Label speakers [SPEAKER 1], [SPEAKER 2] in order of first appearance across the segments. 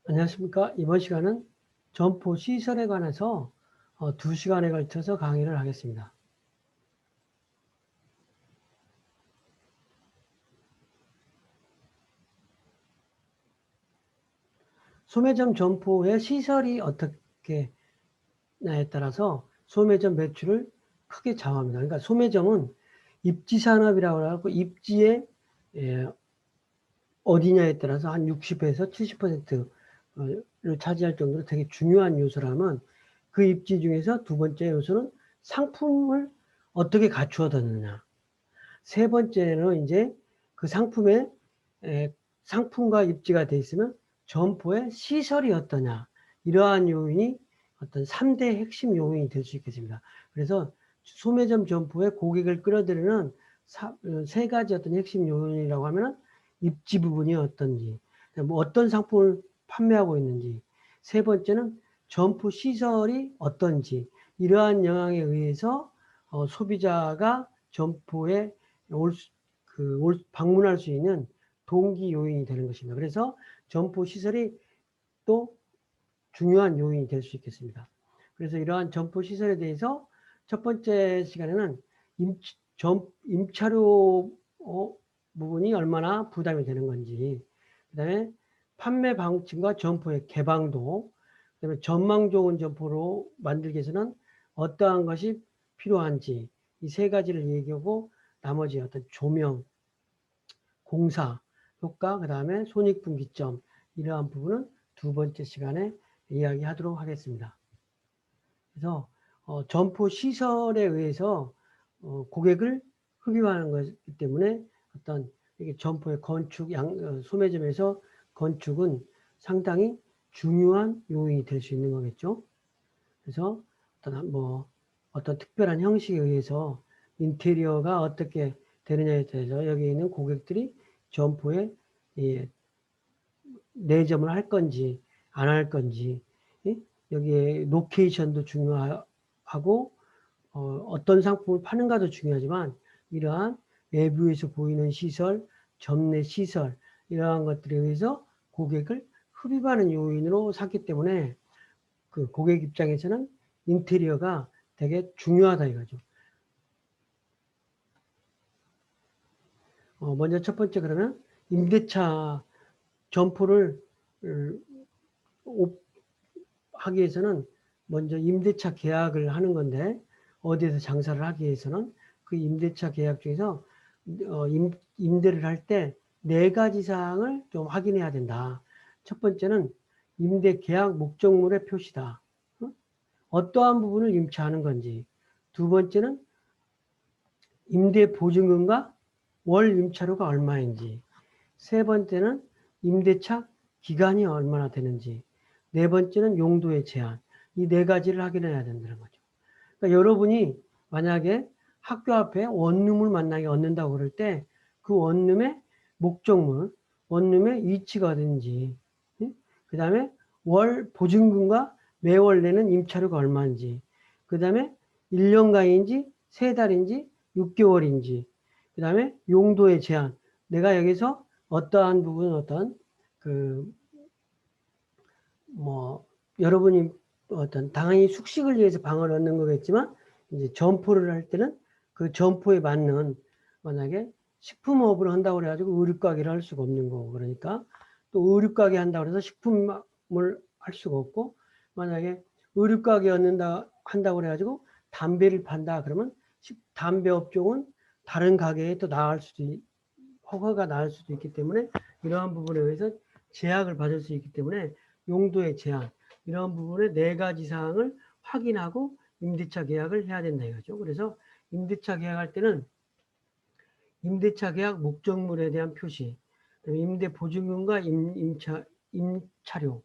[SPEAKER 1] 안녕하십니까. 이번 시간은 점포 시설에 관해서 2시간에 걸쳐서 강의를 하겠습니다. 소매점 점포의 시설이 어떻게 나에 따라서 소매점 매출을 크게 좌우합니다. 그러니까 소매점은 입지산업이라고 하고 입지의 어디냐에 따라서 한 60에서 70%를 차지할 정도로 되게 중요한 요소라면 그 입지 중에서 두 번째 요소는 상품을 어떻게 갖추어 뒀느냐. 세 번째는 이제 그 상품의 상품과 입지가 돼 있으면 점포의 시설이 어떠냐. 이러한 요인이 어떤 3대 핵심 요인이 될 수 있겠습니다. 그래서 소매점 점포의 고객을 끌어들이는 세 가지 어떤 핵심 요인이라고 하면 입지 부분이 어떤지, 뭐 어떤 상품을 판매하고 있는지, 세 번째는 점포 시설이 어떤지, 이러한 영향에 의해서 소비자가 점포에 방문할 수 있는 동기 요인이 되는 것입니다. 그래서 점포 시설이 또 중요한 요인이 될 수 있겠습니다. 그래서 이러한 점포 시설에 대해서 첫 번째 시간에는 임차료 부분이 얼마나 부담이 되는 건지, 그 다음에 판매 방침과 점포의 개방도, 그 다음에 전망 좋은 점포로 만들기 위해서는 어떠한 것이 필요한지, 이 세 가지를 얘기하고 나머지 어떤 조명, 공사, 효과, 그 다음에 손익분기점, 이러한 부분은 두 번째 시간에 이야기하도록 하겠습니다. 그래서 점포 시설에 의해서 고객을 흡입하는 것이기 때문에 어떤 이게 점포의 건축, 소매점에서 건축은 상당히 중요한 요인이 될 수 있는 거겠죠. 그래서 어떤 특별한 형식에 의해서 인테리어가 어떻게 되느냐에 대해서 여기 있는 고객들이 점포에 내점을 할 건지 안 할 건지, 여기에 로케이션도 중요하고 어떤 상품을 파는가도 중요하지만 이러한 외부에서 보이는 시설, 점내 시설, 이러한 것들에 의해서 고객을 흡입하는 요인으로 삼기 때문에 그 고객 입장에서는 인테리어가 되게 중요하다 이거죠. 먼저 첫 번째 그러면 임대차 점포를 하기 위해서는 먼저 임대차 계약을 하는 건데 어디에서 장사를 하기 위해서는 그 임대차 계약 중에서 임대를 할 때 네 가지 사항을 좀 확인해야 된다. 첫 번째는 임대 계약 목적물의 표시다. 어떠한 부분을 임차하는 건지. 두 번째는 임대 보증금과 월 임차료가 얼마인지. 세 번째는 임대차 기간이 얼마나 되는지. 네 번째는 용도의 제한. 이 네 가지를 확인해야 된다는 거죠. 그러니까 여러분이 만약에 학교 앞에 원룸을 만나게 얻는다고 그럴 때 그 원룸의 목적물, 원룸의 위치가 어딘지, 그 다음에 월 보증금과 매월 내는 임차료가 얼마인지, 그 다음에 1년간인지 3달인지 6개월인지, 그 다음에 용도의 제한. 내가 여기서 어떠한 부분, 여러분이 당연히 숙식을 위해서 방을 얻는 거겠지만, 이제 점포를 할 때는 그 점포에 맞는, 만약에 식품업을 한다고 그래가지고 의류가게를 할 수가 없는 거고, 그러니까 또 의류가게 한다고 해서 식품을 할 수가 없고, 만약에 의류가게 한다고 그래가지고 담배를 판다 그러면 담배 업종은 다른 가게에 또 허가가 나올 수도 있기 때문에 이러한 부분에 의해서 제약을 받을 수 있기 때문에 용도의 제한, 이런 부분의 네 가지 사항을 확인하고 임대차 계약을 해야 된다 이거죠. 그래서 임대차 계약할 때는 임대차 계약 목적물에 대한 표시, 그다음에 임대 보증금과 임차료,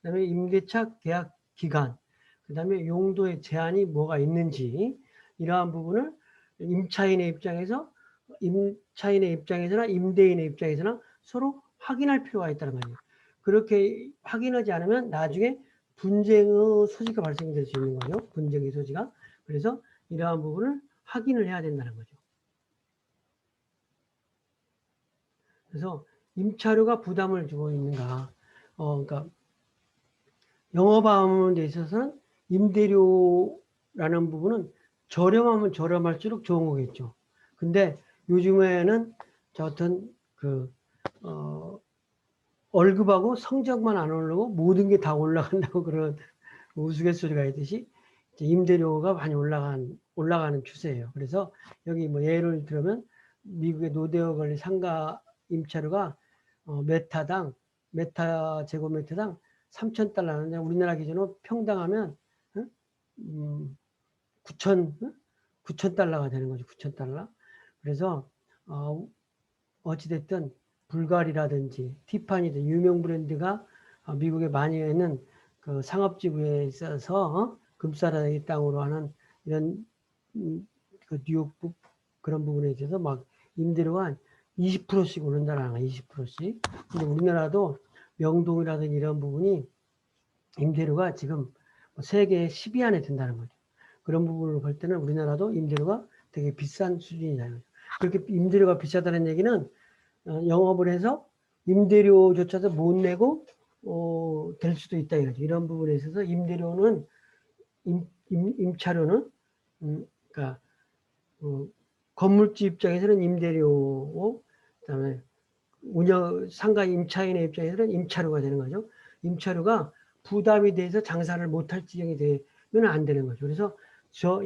[SPEAKER 1] 그다음에 임대차 계약 기간, 그다음에 용도의 제한이 뭐가 있는지, 이러한 부분을 임차인의 입장에서나 임대인의 입장에서나 서로 확인할 필요가 있다는 말이에요. 그렇게 확인하지 않으면 나중에 분쟁의 소지가 발생될 수 있는 거죠. 분쟁의 소지가. 그래서 이러한 부분을 확인을 해야 된다는 거죠. 그래서 임차료가 부담을 주고 있는가. 그러니까 영업하는 데 있어서는 임대료라는 부분은 저렴하면 저렴할수록 좋은 거겠죠. 근데 요즘에는 저 어떤 월급하고 성적만 안 오르고 모든 게 다 올라간다고 그런 우스갯소리가 있듯이 임대료가 많이 올라가는 추세예요. 그래서 여기 뭐 예를 들면 미국의 노데어 관리 상가 임차료가 메타 제곱미터당 3,000달러인데 우리나라 기준으로 평당하면 9,000달러가 되는 거죠. 9,000달러. 그래서 어찌됐든 불가리라든지 티파니든 유명 브랜드가 미국에 많이 있는 그 상업지구에 있어서 금싸라기 땅으로 하는 이런 그 뉴욕 그런 부분에 있어서 막 임대료가 한 20%씩 오른다는 거야. 20%씩. 근데 우리나라도 명동이라든지 이런 부분이 임대료가 지금 세계 10위 안에 든다는 거죠. 그런 부분을 볼 때는 우리나라도 임대료가 되게 비싼 수준이다. 그렇게 임대료가 비싸다는 얘기는 영업을 해서 임대료조차도 못 내고 될 수도 있다 이거죠. 이런 부분에 있어서 임대료는 임차료는 그러니까 건물주 입장에서는 임대료고 그다음에 상가 임차인의 입장에서는 임차료가 되는 거죠. 임차료가 부담이 돼서 장사를 못할 지경이 되면 안 되는 거죠. 그래서 저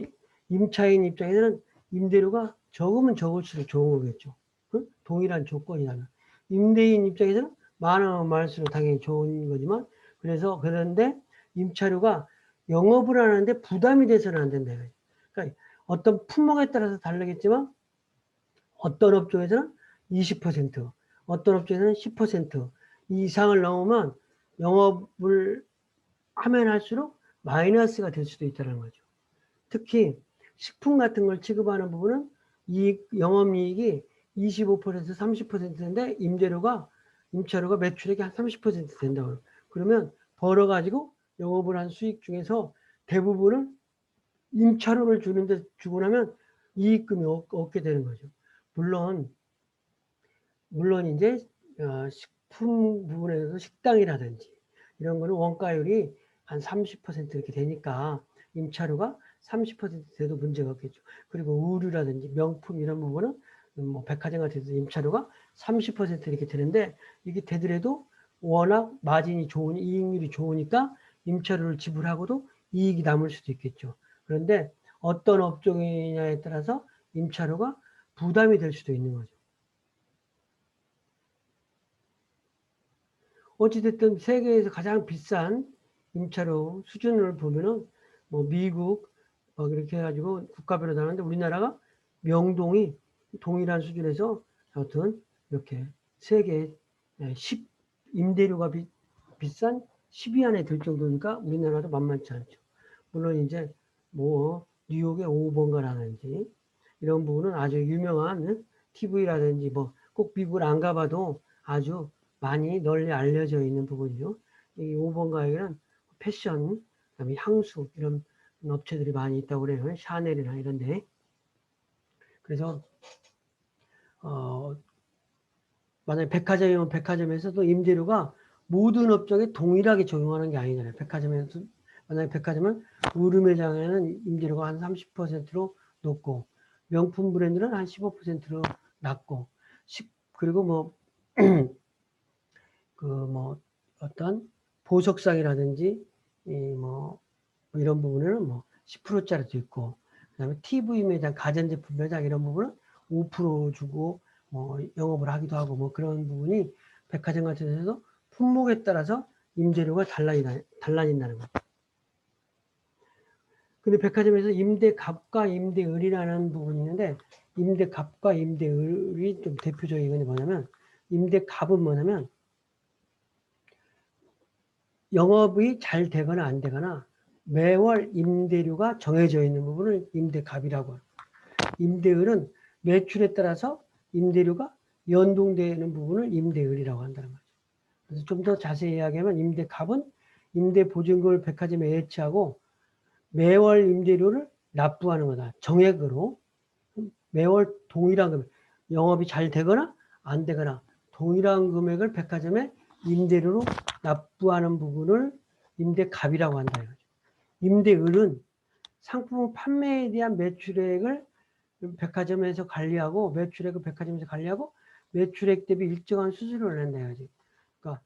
[SPEAKER 1] 임차인 입장에서는 임대료가 적으면 적을수록 좋은 거겠죠. 동일한 조건이라면. 임대인 입장에서는 많으면 많을수록 당연히 좋은 거지만 그런데 임차료가 영업을 하는데 부담이 돼서는 안 된다. 그러니까 어떤 품목에 따라서 다르겠지만 어떤 업종에서는 20%, 어떤 업종에서는 10% 이상을 넘으면 영업을 하면 할수록 마이너스가 될 수도 있다는 거죠. 특히 식품 같은 걸 취급하는 부분은 영업이익이 25% 30%인데 임차료가 매출액이 한 30% 된다고. 그러면 벌어가지고 영업을 한 수익 중에서 대부분은 임차료를 주고 나면 이익금이 얻게 되는 거죠. 물론 이제 식품 부분에서 식당이라든지 이런 거는 원가율이 한 30% 이렇게 되니까 임차료가 30% 돼도 문제가 없겠죠. 그리고 의류라든지 명품 이런 부분은 뭐 백화점 같은 데서 임차료가 30% 이렇게 되는데 이게 되더라도 워낙 마진이 이익률이 좋으니까 임차료를 지불하고도 이익이 남을 수도 있겠죠. 그런데 어떤 업종이냐에 따라서 임차료가 부담이 될 수도 있는 거죠. 어찌됐든 세계에서 가장 비싼 임차료 수준을 보면은 뭐 미국 이렇게 해가지고 국가별로 다른데 우리나라가 명동이 동일한 수준에서 아무튼 이렇게 세계 10 임대료가 비싼 10위 안에 들 정도니까 우리나라도 만만치 않죠. 물론 이제 뭐 뉴욕의 5번가라든지 이런 부분은 아주 유명한 TV라든지 뭐 꼭 미국을 안 가봐도 아주 많이 널리 알려져 있는 부분이죠. 이 5번가에는 패션, 그다음에 향수 이런 업체들이 많이 있다고 그래요. 샤넬이나 이런데. 그래서 만약에 백화점이면 백화점에서도 임대료가 모든 업종에 동일하게 적용하는 게 아니잖아요. 백화점에서 만약에 백화점은 의류 매장에는 임대료가 한 30%로 높고 명품 브랜드는 한 15%로 낮고 그리고 뭐 어떤 보석상이라든지 뭐 이런 부분에는 뭐 10%짜리도 있고 그다음에 TV 매장, 가전제품 매장 이런 부분은 5% 주고 뭐 영업을 하기도 하고 뭐 그런 부분이 백화점 같은 데서 품목에 따라서 임대료가 달라진다는 거죠. 근데 백화점에서 임대값과 임대을이라는 부분이 있는데 임대값과 임대을이 좀 대표적인 건 뭐냐면 임대값은 뭐냐면 영업이 잘 되거나 안 되거나 매월 임대료가 정해져 있는 부분을 임대값이라고 해요. 임대을은 매출에 따라서 임대료가 연동되는 부분을 임대을이라고 한다는 거죠. 그래서 좀 더 자세히 이야기하면 임대값은 임대보증금을 백화점에 예치하고 매월 임대료를 납부하는 거다. 정액으로 매월 동일한 금액, 영업이 잘 되거나 안 되거나 동일한 금액을 백화점에 임대료로 납부하는 부분을 임대갑이라고 한다 이거죠. 임대을은 상품 판매에 대한 매출액을 백화점에서 관리하고 매출액을 백화점에서 관리하고 매출액 대비 일정한 수수료를 낸다 이거지. 그러니까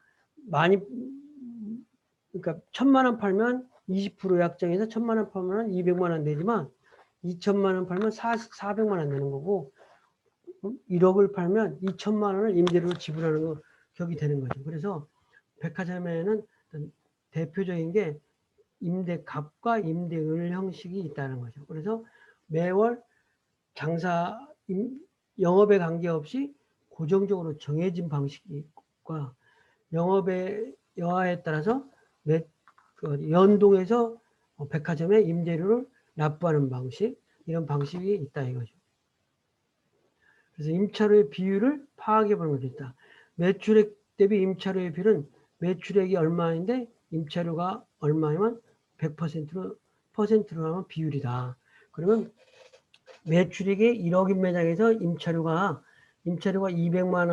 [SPEAKER 1] 많이 그러니까 1,000만 원 팔면 20% 약정해서 1,000만 원 팔면 200만 원 내지만 2천만 원 팔면 400만 원 내는 거고 1억을 팔면 2천만 원을 임대료로 지불하는 거 격이 되는 거죠. 그래서 백화점에는 대표적인 게 임대갑과 임대을 형식이 있다는 거죠. 그래서 매월 장사 영업에 관계없이 고정적으로 정해진 방식과 영업의 여하에 따라서 연동해서 백화점에 임대료를 납부하는 방식, 이런 방식이 있다 이거죠. 그래서 임차료의 비율을 파악해 보는 것도 있다. 매출액 대비 임차료의 비율은 매출액이 얼마인데 임차료가 얼마면 100%로 하면 비율이다. 그러면 매출액이 1억인 매장에서 임차료가 200만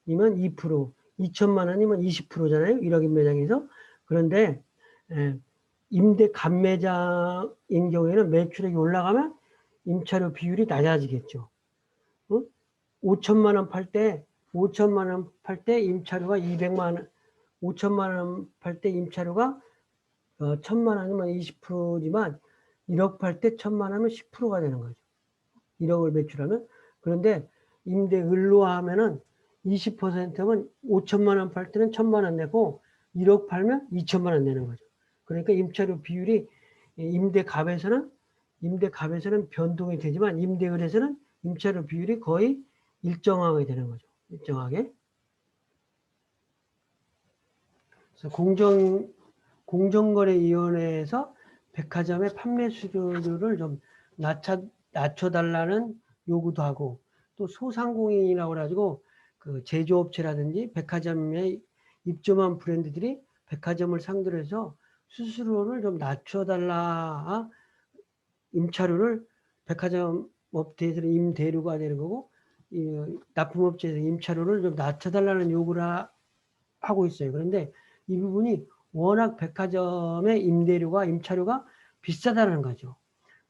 [SPEAKER 1] 원이면 2%, 2천만 원이면 20%잖아요. 1억인 매장에서. 그런데 임대 감매장인 경우에는 매출액이 올라가면 임차료 비율이 낮아지겠죠. 5천만 원 팔 때 5천만 원 팔 때 임차료가 200만 원, 5천만 원 팔 때 임차료가 1,000만 원이면 20%지만 1억 팔 때 1,000만 원이면 10%가 되는 거죠. 1억을 매출하면. 그런데 임대을로 하면은 20%면 5천만 원 팔 때는 1,000만 원 내고 1억 팔면 2천만 원 내는 거죠. 그러니까 임차료 비율이 임대갑에서는 변동이 되지만 임대을에서는 임차료 비율이 거의 일정하게 되는 거죠. 일정하게. 그래서 공정거래위원회에서 백화점의 판매 수수료를 좀 낮춰달라는 요구도 하고, 또 소상공인이라고 해가지고 그 제조업체라든지 백화점에 입점한 브랜드들이 백화점을 상대로 해서 수수료를 좀 낮춰달라, 임차료를 백화점 업체에서는 임대료가 되는 거고, 납품업체에서 임차료를 좀 낮춰달라는 요구를 하고 있어요. 그런데 이 부분이 워낙 백화점의 임차료가 비싸다는 거죠.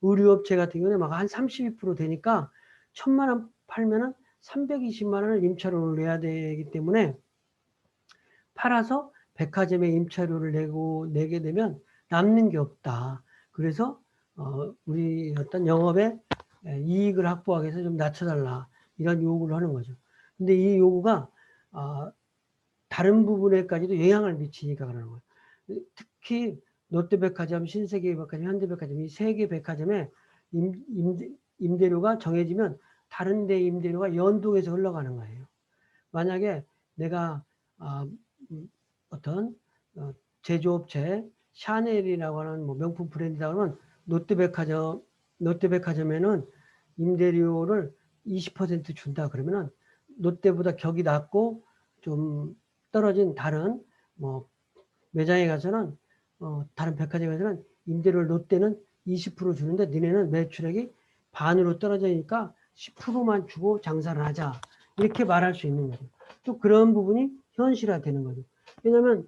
[SPEAKER 1] 의류업체 같은 경우는 막 한 32% 되니까 1,000만 원 팔면은 320만 원을 임차료를 내야 되기 때문에 팔아서 백화점에 임차료를 내게 되면 남는 게 없다. 그래서 우리 어떤 영업에 이익을 확보하기 위해서 좀 낮춰달라. 이런 요구를 하는 거죠. 근데 이 요구가 다른 부분에까지도 영향을 미치니까 그러는 거예요. 특히 롯데백화점, 신세계백화점, 현대백화점 이 세 개 백화점에 임대료가 정해지면 다른 데 임대료가 연동해서 흘러가는 거예요. 만약에 내가 어떤 제조업체 샤넬이라고 하는 뭐 명품 브랜드다 그러면 롯데백화점에는 임대료를 20% 준다 그러면은 롯데보다 격이 낮고 좀 떨어진 다른 뭐 매장에 가서는 다른 백화점에 가서는 임대료를 롯데는 20% 주는데 니네는 매출액이 반으로 떨어지니까 10%만 주고 장사를 하자. 이렇게 말할 수 있는 거죠. 또 그런 부분이 현실화되는 거죠. 왜냐하면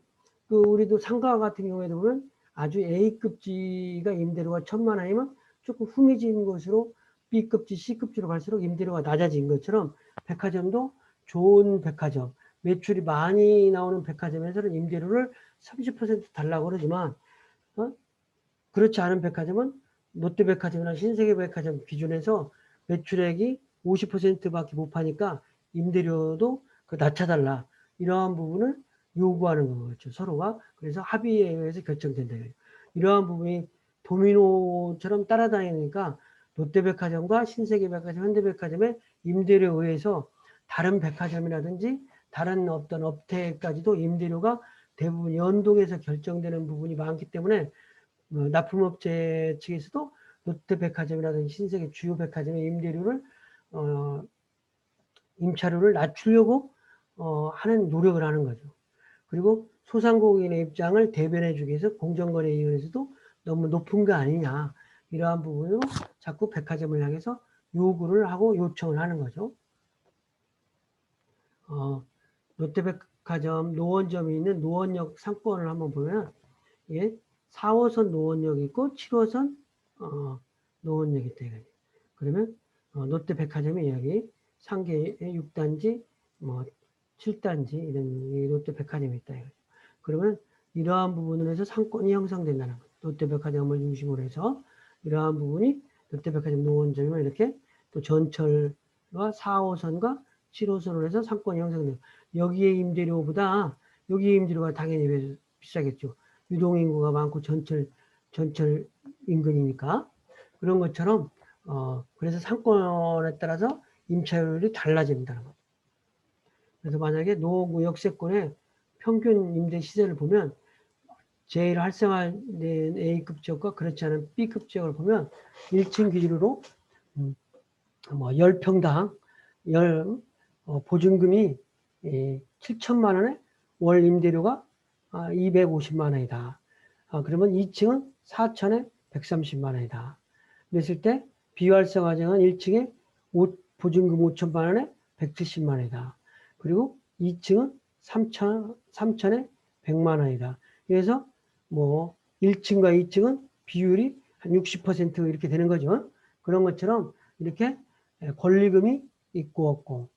[SPEAKER 1] 우리도 상가 같은 경우에도 보면 아주 A급지가 임대료가 1,000만 원이면 조금 후미진 곳으로 B급지, C급지로 갈수록 임대료가 낮아진 것처럼 백화점도 좋은 백화점, 매출이 많이 나오는 백화점에서는 임대료를 30% 달라고 그러지만 그렇지 않은 백화점은 롯데백화점이나 신세계백화점 기준에서 매출액이 50%밖에 못 파니까 임대료도 낮춰달라. 이러한 부분을 요구하는 거죠. 서로가. 그래서 합의에 의해서 결정된다. 이러한 부분이 도미노처럼 따라다니니까 롯데백화점과 신세계백화점, 현대백화점의 임대료에 의해서 다른 백화점이라든지 다른 어떤 업태까지도 임대료가 대부분 연동해서 결정되는 부분이 많기 때문에 납품업체 측에서도 롯데백화점이라든지 신세계 주요 백화점의 임차료를 낮추려고 하는 노력을 하는 거죠. 그리고 소상공인의 입장을 대변해 주기 위해서 공정거래위원회에서도 너무 높은 거 아니냐 이러한 부분으로 자꾸 백화점을 향해서 요구를 하고 요청을 하는 거죠. 롯데백화점 노원점이 있는 노원역 상권을 한번 보면 이게 4호선 노원역이 있고 7호선 노원역이 있다. 그러면 롯데백화점이 여기 상계의 6단지, 뭐 7단지 이런 롯데백화점이 있다. 그러면 이러한 부분을 해서 상권이 형성된다는 거예요. 롯데백화점을 중심으로 해서 이러한 부분이 롯데백화점 노원점이면 이렇게 또 전철과 4호선과 7호선으로 해서 상권이 형성돼요. 여기에 임대료보다 여기에 임대료가 당연히 비싸겠죠. 유동인구가 많고 전철 인근이니까. 그런 것처럼 그래서 상권에 따라서 임차율이 달라진다는 거죠. 그래서 만약에 노구 역세권의 평균 임대 시세를 보면 제일 활성화된 A급 지역과 그렇지 않은 B급 지역을 보면 1층 기준으로 뭐 10평당 보증금이 7천만 원에 월 임대료가 250만 원이다. 그러면 2층은 4천에 130만 원이다. 그랬을 때 비활성화장은 1층에 보증금 5천만 원에 170만 원이다. 그리고 2층은 3천에 100만 원이다. 그래서 뭐 1층과 2층은 비율이 한 60% 이렇게 되는 거죠. 그런 것처럼 이렇게 권리금이 있고 없고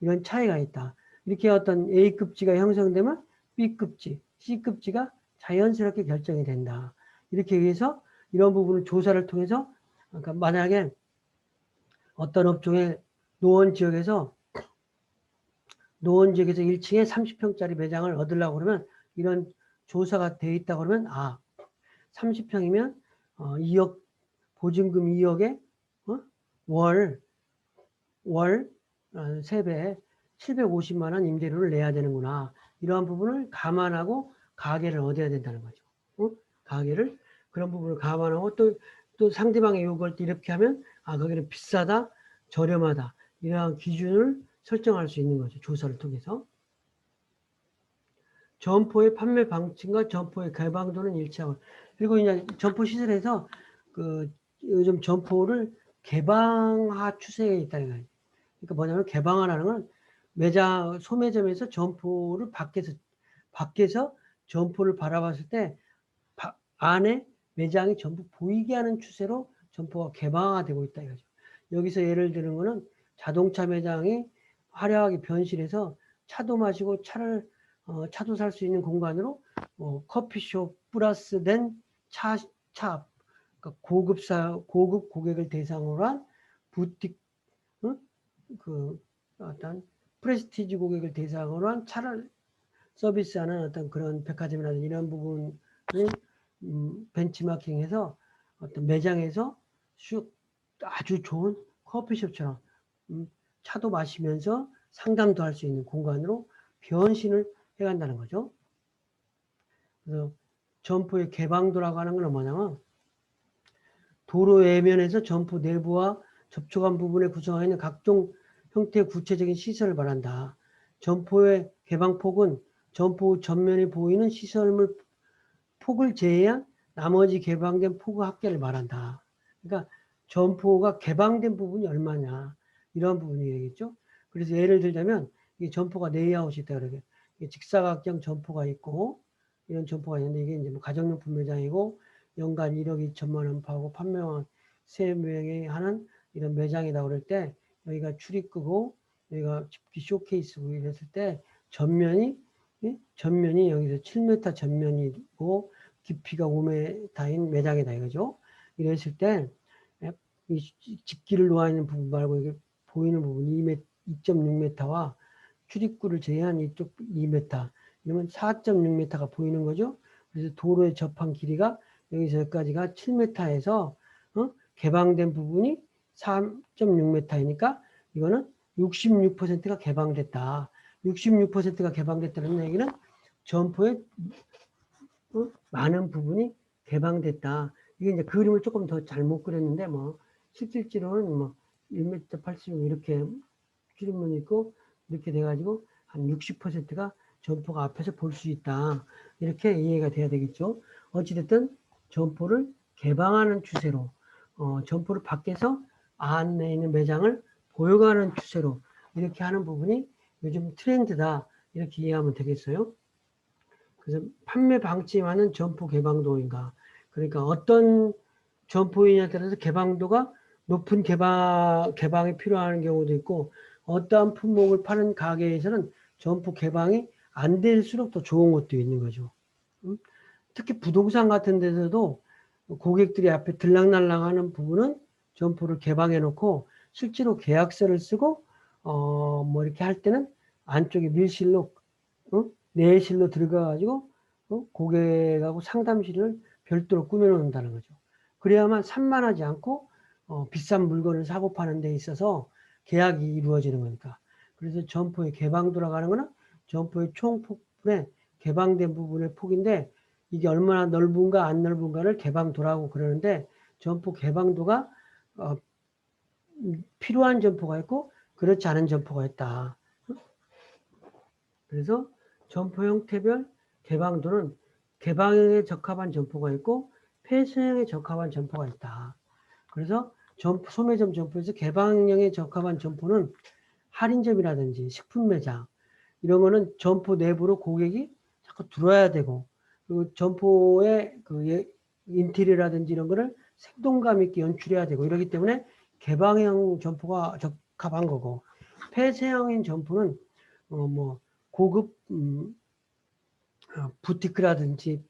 [SPEAKER 1] 이런 차이가 있다. 이렇게 어떤 A급지가 형성되면 B급지, C급지가 자연스럽게 결정이 된다. 이렇게 해서 이런 부분을 조사를 통해서 그러니까 만약에 어떤 업종의 노원 지역에서 1층에 30평짜리 매장을 얻으려고 그러면 이런 조사가 돼 있다 그러면 30평이면 2억 보증금 2억에 월 3배 750만 원 임대료를 내야 되는구나. 이러한 부분을 감안하고 가게를 얻어야 된다는 거죠. 가게를 그런 부분을 감안하고 또 상대방의 요구할 때 이렇게 하면 거기는 비싸다, 저렴하다 이러한 기준을 설정할 수 있는 거죠. 조사를 통해서. 점포의 판매 방침과 점포의 개방도는 일치하고 그리고 이제 점포 시설에서 요즘 점포를 개방화 추세에 있다는 거예요. 그러니까 뭐냐면 개방화라는 건 매장 소매점에서 점포를 밖에서 점포를 바라봤을 때 안에 매장이 전부 보이게 하는 추세로 점포가 개방화되고 있다 이거죠. 여기서 예를 드는 거는 자동차 매장이 화려하게 변신해서 차도 마시고 차도 살 수 있는 공간으로 커피숍 플러스 된 그러니까 고급 고객을 대상으로 한 부틱 어떤 프레스티지 고객을 대상으로 한 차를 서비스하는 어떤 그런 백화점이라든지 이런 부분을 벤치마킹해서 어떤 매장에서 아주 좋은 커피숍처럼 차도 마시면서 상담도 할 수 있는 공간으로 변신을 해간다는 거죠. 그래서 점포의 개방도라고 하는 건 뭐냐면 도로 외면에서 점포 내부와 접촉한 부분에 구성하여 있는 각종 형태의 구체적인 시설을 말한다. 점포의 개방폭은 점포 전면에 보이는 시설물 폭을 제외한 나머지 개방된 폭의 합계를 말한다. 그러니까 점포가 개방된 부분이 얼마냐 이런 부분이 되겠죠. 그래서 예를 들자면 이 점포가 레이아웃이 있다 그러게 직사각형 점포가 있고 이런 점포가 있는데 이게 이제 뭐 가정용품 매장이고 연간 1억 2천만 원 파고 판매원 3명이 하는 이런 매장이다 그럴 때 여기가 출입구고 여기가 집기 쇼케이스고 이랬을 때 전면이 여기서 7m 전면이고 깊이가 5m인 매장이다 이거죠. 이랬을 때 이 집기를 놓아 있는 부분 말고 이게 보이는 부분 2.6m와 출입구를 제외한 이쪽 2m 이러면 4.6m가 보이는 거죠. 그래서 도로에 접한 길이가 여기서 여기까지가 7m에서 개방된 부분이 3.6m이니까 이거는 66%가 개방됐다. 66%가 개방됐다는 얘기는 점포의 많은 부분이 개방됐다. 이게 이제 그림을 조금 더 잘못 그렸는데 뭐 실질적으로는 뭐 1m 80 이렇게 출입문이 있고 이렇게 돼가지고 한 60%가 점포가 앞에서 볼 수 있다. 이렇게 이해가 돼야 되겠죠. 어찌됐든 점포를 개방하는 추세로 점포를 밖에서 안에 있는 매장을 보여가는 추세로 이렇게 하는 부분이 요즘 트렌드다. 이렇게 이해하면 되겠어요. 그래서 판매 방침하는 점포 개방도인가. 그러니까 어떤 점포이냐에 따라서 개방도가 높은 개방이 필요한 경우도 있고, 어떠한 품목을 파는 가게에서는 점포 개방이 안 될수록 더 좋은 것도 있는 거죠. 특히 부동산 같은 데서도 고객들이 앞에 들락날락하는 부분은 점포를 개방해 놓고 실제로 계약서를 쓰고 뭐 이렇게 할 때는 안쪽에 밀실로 내실로 들어가 가지고 고객하고 상담실을 별도로 꾸며 놓는다는 거죠. 그래야만 산만하지 않고 비싼 물건을 사고 파는 데 있어서 계약이 이루어지는 거니까. 그래서 점포의 개방도라고 하는 거는 점포의 총폭분의 개방된 부분의 폭인데, 이게 얼마나 넓은가 안 넓은가를 개방도라고 그러는데, 점포 개방도가 필요한 점포가 있고 그렇지 않은 점포가 있다. 그래서 점포 형태별 개방도는 개방에 적합한 점포가 있고 폐쇄형에 적합한 점포가 있다. 그래서 소매점 점포에서 개방형에 적합한 점포는 할인점이라든지 식품 매장 이런 거는 점포 내부로 고객이 자꾸 들어와야 되고, 그리고 점포의 그 인테리어라든지 이런 거를 생동감 있게 연출해야 되고 이러기 때문에 개방형 점포가 적합한 거고, 폐쇄형인 점포는 뭐 고급 부티크라든지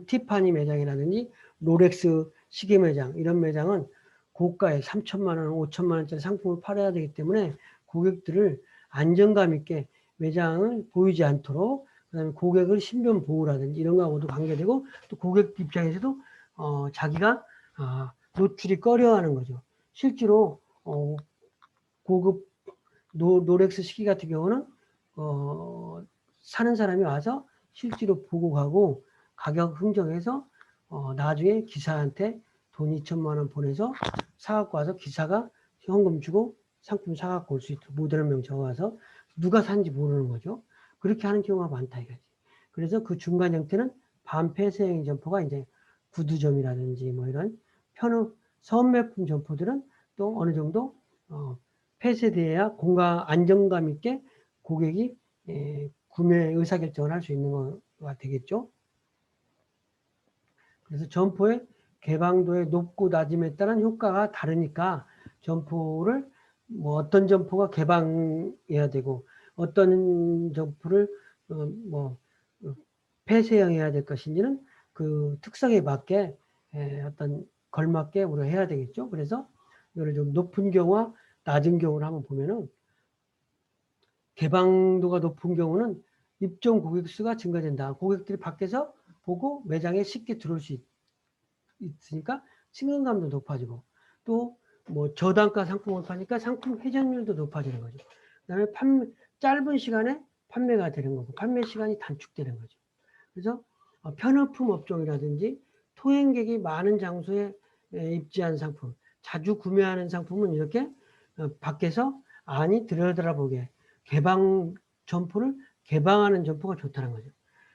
[SPEAKER 1] 티파니 매장이라든지 롤렉스 시계 매장 이런 매장은 고가의 3천만 원, 5천만 원짜리 상품을 팔아야 되기 때문에 고객들을 안정감 있게 매장을 보이지 않도록, 그다음에 고객을 신변 보호라든지 이런 거하고도 관계되고, 또 고객 입장에서도 자기가 노출이 꺼려하는 거죠. 실제로 고급 롤렉스 시계 같은 경우는 사는 사람이 와서 실제로 보고 가고 가격 흥정해서 나중에 기사한테 돈 2천만 원 보내서 사갖고 와서 기사가 현금 주고 상품 사갖고 올 수 있도록 모델명 적어와서 누가 산지 모르는 거죠. 그렇게 하는 경우가 많다 이거지. 그래서 그 중간 형태는 반폐쇄형 점포가 이제 구두점이라든지 뭐 이런 선매품 점포들은 또 어느 정도 폐쇄돼야 안정감 있게 고객이 구매 의사결정을 할 수 있는 거가 되겠죠. 그래서 점포의 개방도의 높고 낮음에 따른 효과가 다르니까 점포를 뭐 어떤 점포가 개방해야 되고 어떤 점포를 폐쇄형해야 될 것인지는 그 특성에 맞게 어떤 걸맞게 우리가 해야 되겠죠. 그래서 이거를 좀 높은 경우와 낮은 경우를 한번 보면은, 개방도가 높은 경우는 입점 고객 수가 증가된다. 고객들이 밖에서 보고 매장에 쉽게 들어올 수 있으니까 친근감도 높아지고, 또 뭐 저단가 상품을 파니까 상품 회전율도 높아지는 거죠. 그다음에 짧은 시간에 판매가 되는 거고 판매 시간이 단축되는 거죠. 그래서 편의품 업종이라든지 통행객이 많은 장소에 입지한 상품, 자주 구매하는 상품은 이렇게 밖에서 안이 들여다보게 점포를 개방하는 점포가 좋다는 거죠.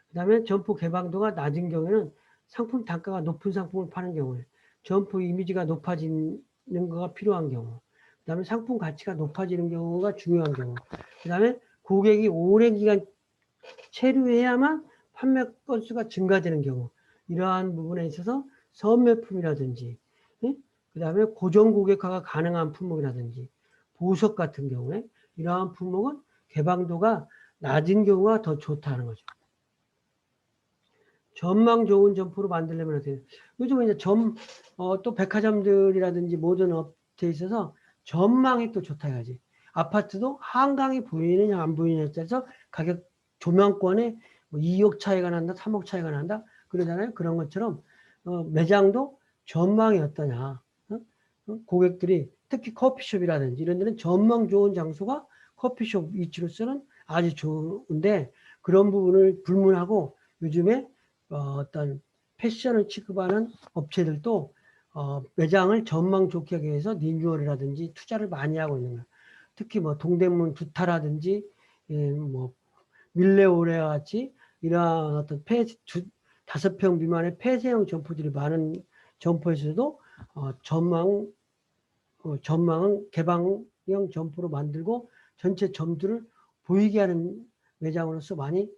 [SPEAKER 1] 그 다음에 점포 개방도가 낮은 경우에는 상품 단가가 높은 상품을 파는 경우에 점포 이미지가 높아지는 거가 필요한 경우, 그 다음에 상품 가치가 높아지는 경우가 중요한 경우, 그 다음에 고객이 오랜 기간 체류해야만 판매 건수가 증가되는 경우, 이러한 부분에 있어서 선매품이라든지 그 다음에 고정 고객화가 가능한 품목이라든지 보석 같은 경우에 이러한 품목은 개방도가 낮은 경우가 더 좋다는 거죠. 전망 좋은 점포로 만들려면 어떻게 돼요? 요즘은 이제 또 백화점들이라든지 모든 업체에 있어서 전망이 또 좋다 해야지. 아파트도 한강이 보이느냐 안 보이느냐에 따라서 가격 조명권에 뭐 2억 차이가 난다, 3억 차이가 난다 그러잖아요. 그런 것처럼 매장도 전망이 어떠냐. 고객들이 특히 커피숍이라든지 이런 데는 전망 좋은 장소가 커피숍 위치로서는 아주 좋은데, 그런 부분을 불문하고 요즘에 어떤 패션을 취급하는 업체들도 매장을 전망 좋게 하기 위해서 리뉴얼이라든지 투자를 많이 하고 있는 거예요. 특히 뭐 동대문 두타라든지 뭐 밀레오레와 같이 이러한 어떤 5평 미만의 폐쇄형 점포들이 많은 점포에서도 전망은 개방형 점포로 만들고 전체 점들을 보이게 하는 매장으로서 많이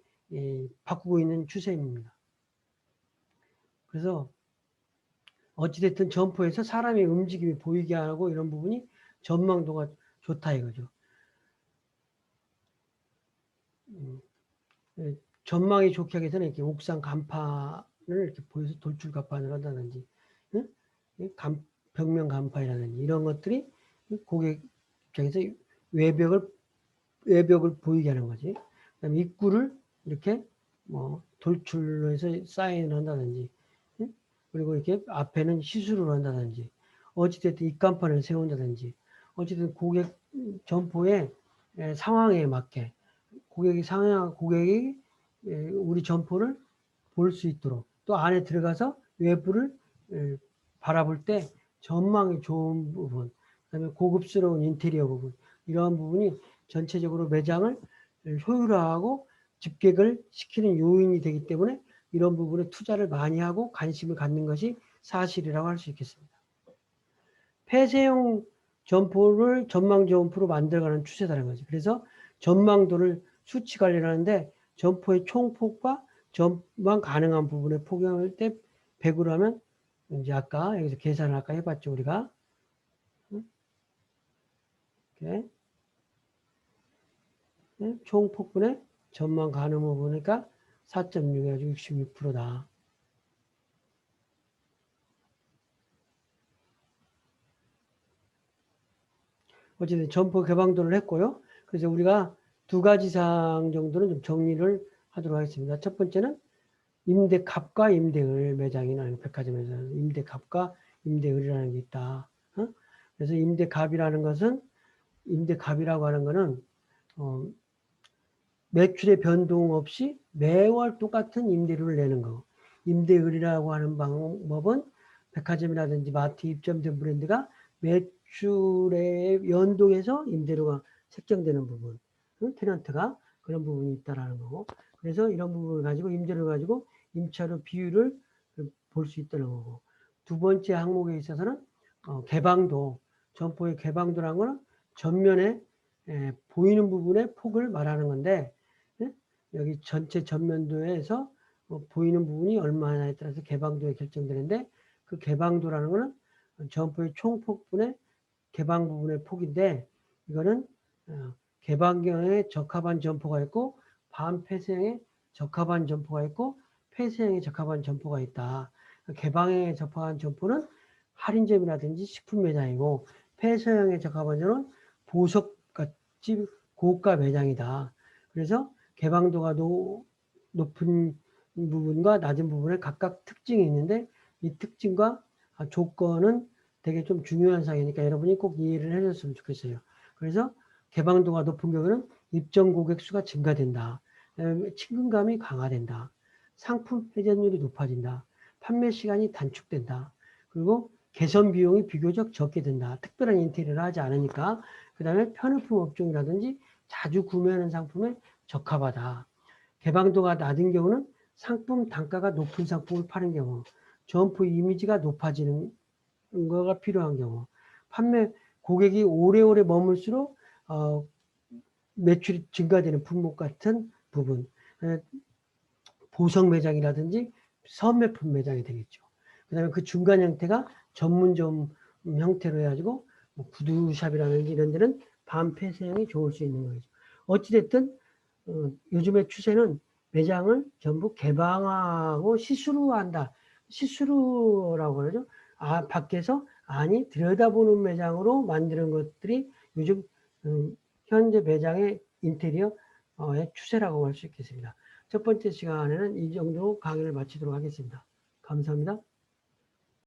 [SPEAKER 1] 바꾸고 있는 추세입니다. 그래서 어찌됐든 점포에서 사람의 움직임이 보이게 하고 이런 부분이 전망도가 좋다 이거죠. 전망이 좋게 하기 위해서는 이렇게 옥상 간판을 이렇게 보여서 돌출 간판을 한다든지, 벽면 간판이라든지 이런 것들이 고객 입장에서 외벽을 보이게 하는 거지. 그다음에 입구를 이렇게 뭐 돌출로 해서 사인을 한다든지, 그리고 이렇게 앞에는 시술을 한다든지, 어찌됐든 입간판을 세운다든지, 어쨌든 고객 점포의 상황에 맞게 고객이 우리 점포를 볼 수 있도록 또 안에 들어가서 외부를 바라볼 때 전망이 좋은 부분, 그다음에 고급스러운 인테리어 부분, 이러한 부분이 전체적으로 매장을 효율화하고 집객을 시키는 요인이 되기 때문에 이런 부분에 투자를 많이 하고 관심을 갖는 것이 사실이라고 할 수 있겠습니다. 폐쇄형 점포를 전망 점포로 만들어가는 추세다는 거죠. 그래서 전망도를 수치 관리를 하는데 점포의 총폭과 전망 가능한 부분의 폭을 때 100으로 하면 이제 아까 여기서 계산을 아까 해봤죠 우리가. 이렇게 총폭분의 전망 가능 부분이니까 4.6 해가지고 66%다. 어쨌든 점포 개방도를 했고요. 그래서 우리가 두 가지 사항 정도는 좀 정리를 하도록 하겠습니다. 첫 번째는 임대값과 임대을, 매장이나 백화점에서는 임대값과 임대을이라는 게 있다. 그래서 임대값이라고 하는 것은 매출의 변동 없이 매월 똑같은 임대료를 내는 거. 임대을이라고 하는 방법은 백화점이라든지 마트 입점된 브랜드가 매출에 연동해서 임대료가 책정되는 부분, 테넌트가 그런 부분이 있다라는 거고, 그래서 이런 부분을 가지고 임대료를 가지고 임차료 비율을 볼 수 있다는 거고, 두 번째 항목에 있어서는 개방도, 점포의 개방도라는 거는 전면에 보이는 부분의 폭을 말하는 건데, 여기 전체 전면도에서 보이는 부분이 얼마나에 따라서 개방도에 결정되는데, 그 개방도라는 거는 점포의 총폭분의 개방 부분의 폭인데, 이거는 개방형에 적합한 점포가 있고 반폐쇄형에 적합한 점포가 있고 폐쇄형에 적합한 점포가 있다. 개방형에 적합한 점포는 할인점이라든지 식품 매장이고, 폐쇄형에 적합한 점은 보석같이 고가 매장이다. 그래서 개방도가 높은 부분과 낮은 부분에 각각 특징이 있는데, 이 특징과 조건은 되게 좀 중요한 사항이니까 여러분이 꼭 이해를 해줬으면 좋겠어요. 그래서 개방도가 높은 경우는 입점 고객 수가 증가된다. 친근감이 강화된다. 상품 회전율이 높아진다. 판매 시간이 단축된다. 그리고 개선 비용이 비교적 적게 된다. 특별한 인테리어를 하지 않으니까. 그 다음에 편의품 업종이라든지 자주 구매하는 상품에 적합하다. 개방도가 낮은 경우는 상품 단가가 높은 상품을 파는 경우, 점포 이미지가 높아지는 거가 필요한 경우, 고객이 오래오래 머물수록 매출이 증가되는 품목 같은 부분, 보석 매장이라든지 선매품 매장이 되겠죠. 그 다음에 그 중간 형태가 전문점 형태로 해가지고 뭐 구두샵이라든지 이런 데는 반폐쇄형이 좋을 수 있는 거죠. 어찌됐든 요즘의 추세는 매장을 전부 개방하고 시스루한다. 시스루라고 그러죠. 밖에서 안이 들여다보는 매장으로 만드는 것들이 요즘 현재 매장의 인테리어의 추세라고 할 수 있겠습니다. 첫 번째 시간에는 이 정도로 강의를 마치도록 하겠습니다. 감사합니다.